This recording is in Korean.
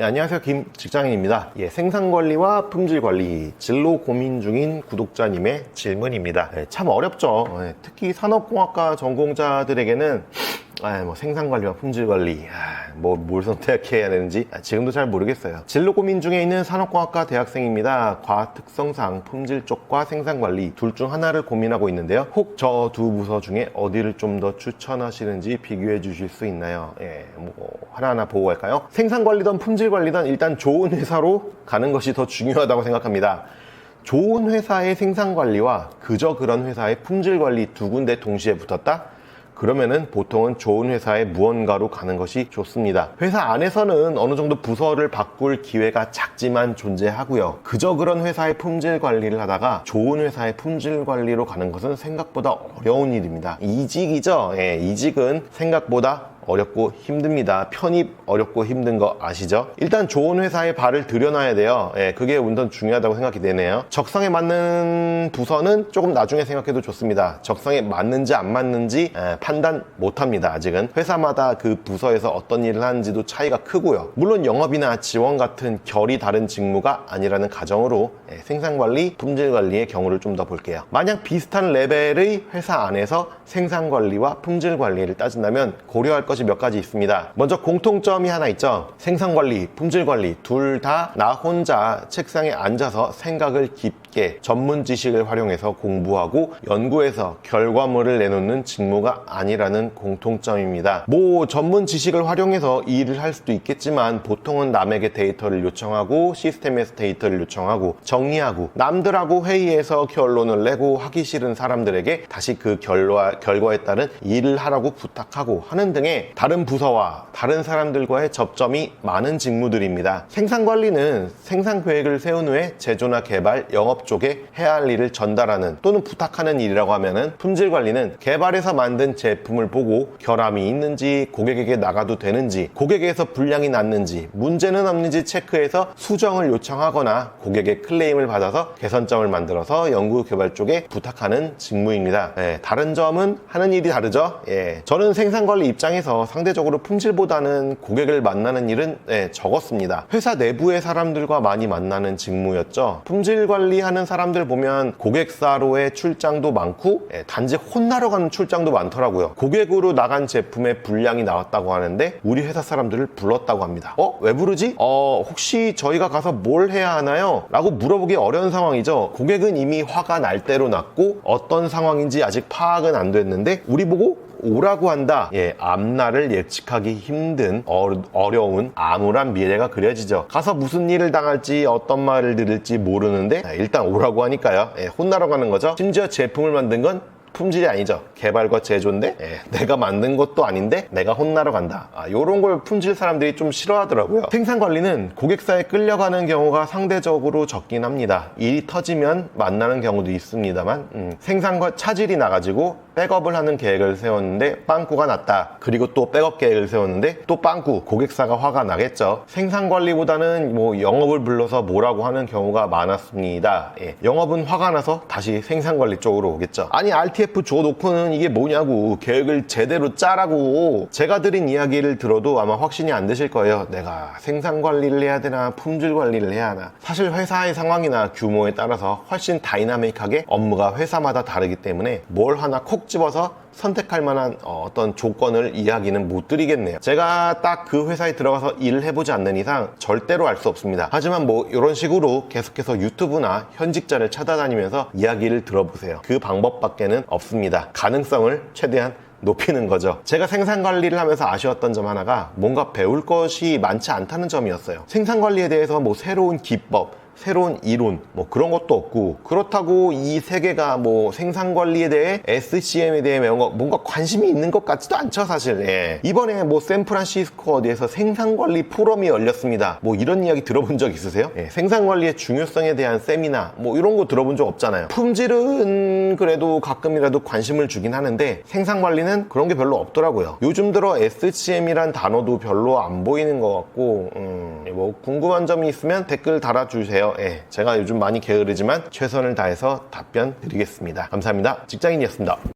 안녕하세요, 김직장인입니다. 생산관리와 품질관리 진로 고민 중인 구독자님의 질문입니다. 참 어렵죠. 특히 산업공학과 전공자들에게는 생산관리와 품질관리 뭘 선택해야 되는지 지금도 잘 모르겠어요. 진로 고민 중에 있는 산업공학과 대학생입니다. 과학 특성상 품질 쪽과 생산관리 둘 중 하나를 고민하고 있는데요. 혹 저 두 부서 중에 어디를 좀 더 추천하시는지 비교해 주실 수 있나요? 하나하나 보고 갈까요? 생산관리든 품질관리든 일단 좋은 회사로 가는 것이 더 중요하다고 생각합니다. 좋은 회사의 생산관리와 그저 그런 회사의 품질관리 두 군데 동시에 붙었다? 그러면은 보통은 좋은 회사의 무언가로 가는 것이 좋습니다. 회사 안에서는 어느 정도 부서를 바꿀 기회가 작지만 존재하고요. 그저 그런 회사의 품질 관리를 하다가 좋은 회사의 품질 관리로 가는 것은 생각보다 어려운 일입니다. 이직이죠. 이직은 생각보다 어렵고 힘듭니다. 편입 어렵고 힘든 거 아시죠? 일단 좋은 회사에 발을 들여놔야 돼요. 그게 우선 중요하다고 생각이 되네요. 적성에 맞는 부서는 조금 나중에 생각해도 좋습니다. 적성에 맞는지 안 맞는지 판단 못합니다. 아직은 회사마다 그 부서에서 어떤 일을 하는지도 차이가 크고요. 물론 영업이나 지원 같은 결이 다른 직무가 아니라는 가정으로 생산관리, 품질관리의 경우를 좀 더 볼게요. 만약 비슷한 레벨의 회사 안에서 생산관리와 품질관리를 따진다면 고려할 것이 몇 가지 있습니다. 먼저 공통점이 하나 있죠. 생산관리, 품질관리 둘 다 나 혼자 책상에 앉아서 생각을 깊게 전문 지식을 활용해서 공부하고 연구해서 결과물을 내놓는 직무가 아니라는 공통점입니다. 전문 지식을 활용해서 일을 할 수도 있겠지만 보통은 남에게 데이터를 요청하고 시스템에서 데이터를 요청하고 정리하고 남들하고 회의해서 결론을 내고 하기 싫은 사람들에게 다시 그 결과에 따른 일을 하라고 부탁하고 하는 등의 다른 부서와 다른 사람들과의 접점이 많은 직무들입니다. 생산관리는 생산 계획을 세운 후에 제조나 개발, 영업 쪽에 해야 할 일을 전달하는 또는 부탁하는 일이라고 하면은 품질관리는 개발해서 만든 제품을 보고 결함이 있는지 고객에게 나가도 되는지 고객에게서 불량이 났는지 문제는 없는지 체크해서 수정을 요청하거나 고객의 클레임을 받아서 개선점을 만들어서 연구개발 쪽에 부탁하는 직무입니다. 다른 점은 하는 일이 다르죠. 저는 생산관리 입장에서 상대적으로 품질보다는 고객을 만나는 일은 적었습니다. 회사 내부의 사람들과 많이 만나는 직무였죠. 품질 관리하는 사람들 보면 고객사로의 출장도 많고 단지 혼나러 가는 출장도 많더라고요. 고객으로 나간 제품에 불량이 나왔다고 하는데 우리 회사 사람들을 불렀다고 합니다. 왜 부르지? 혹시 저희가 가서 뭘 해야 하나요? 라고 물어보기 어려운 상황이죠. 고객은 이미 화가 날 대로 났고 어떤 상황인지 아직 파악은 안 됐는데 우리 보고 오라고 한다. 앞날을 예측하기 힘든 어려운 암울한 미래가 그려지죠. 가서 무슨 일을 당할지 어떤 말을 들을지 모르는데 일단 오라고 하니까요. 혼나러 가는 거죠. 심지어 제품을 만든 건 품질이 아니죠. 개발과 제조인데 내가 만든 것도 아닌데 내가 혼나러 간다. 요런 걸 품질 사람들이 좀 싫어하더라고요. 생산관리는 고객사에 끌려가는 경우가 상대적으로 적긴 합니다. 일이 터지면 만나는 경우도 있습니다만 생산과 차질이 나가지고 백업을 하는 계획을 세웠는데 빵꾸가 났다. 그리고 또 백업 계획을 세웠는데 또 빵꾸, 고객사가 화가 나겠죠. 생산관리보다는 영업을 불러서 뭐라고 하는 경우가 많았습니다. 영업은 화가 나서 다시 생산관리 쪽으로 오겠죠. 아니 RTF 줘놓고는 이게 뭐냐고, 계획을 제대로 짜라고. 제가 드린 이야기를 들어도 아마 확신이 안 되실 거예요. 내가 생산관리를 해야 되나 품질관리를 해야 하나. 사실 회사의 상황이나 규모에 따라서 훨씬 다이나믹하게 업무가 회사마다 다르기 때문에 뭘 하나 콕 집어서 선택할 만한 어떤 조건을 이야기는 못 드리겠네요. 제가 딱 그 회사에 들어가서 일을 해보지 않는 이상 절대로 알 수 없습니다. 하지만 이런 식으로 계속해서 유튜브나 현직자를 찾아다니면서 이야기를 들어보세요. 그 방법밖에는 없습니다. 가능성을 최대한 높이는 거죠. 제가 생산관리를 하면서 아쉬웠던 점 하나가 뭔가 배울 것이 많지 않다는 점이었어요. 생산관리에 대해서 새로운 기법, 새로운 이론 그런 것도 없고, 그렇다고 이 세계가 생산관리에 대해 SCM에 대해 뭔가 관심이 있는 것 같지도 않죠 사실. 이번에 샌프란시스코 어디에서 생산관리 포럼이 열렸습니다. 이런 이야기 들어본 적 있으세요? 생산관리의 중요성에 대한 세미나 이런 거 들어본 적 없잖아요. 품질은 그래도 가끔이라도 관심을 주긴 하는데 생산관리는 그런 게 별로 없더라고요. 요즘 들어 SCM이란 단어도 별로 안 보이는 것 같고 궁금한 점이 있으면 댓글 달아주세요. 제가 요즘 많이 게으르지만 최선을 다해서 답변 드리겠습니다. 감사합니다. 직장인이었습니다.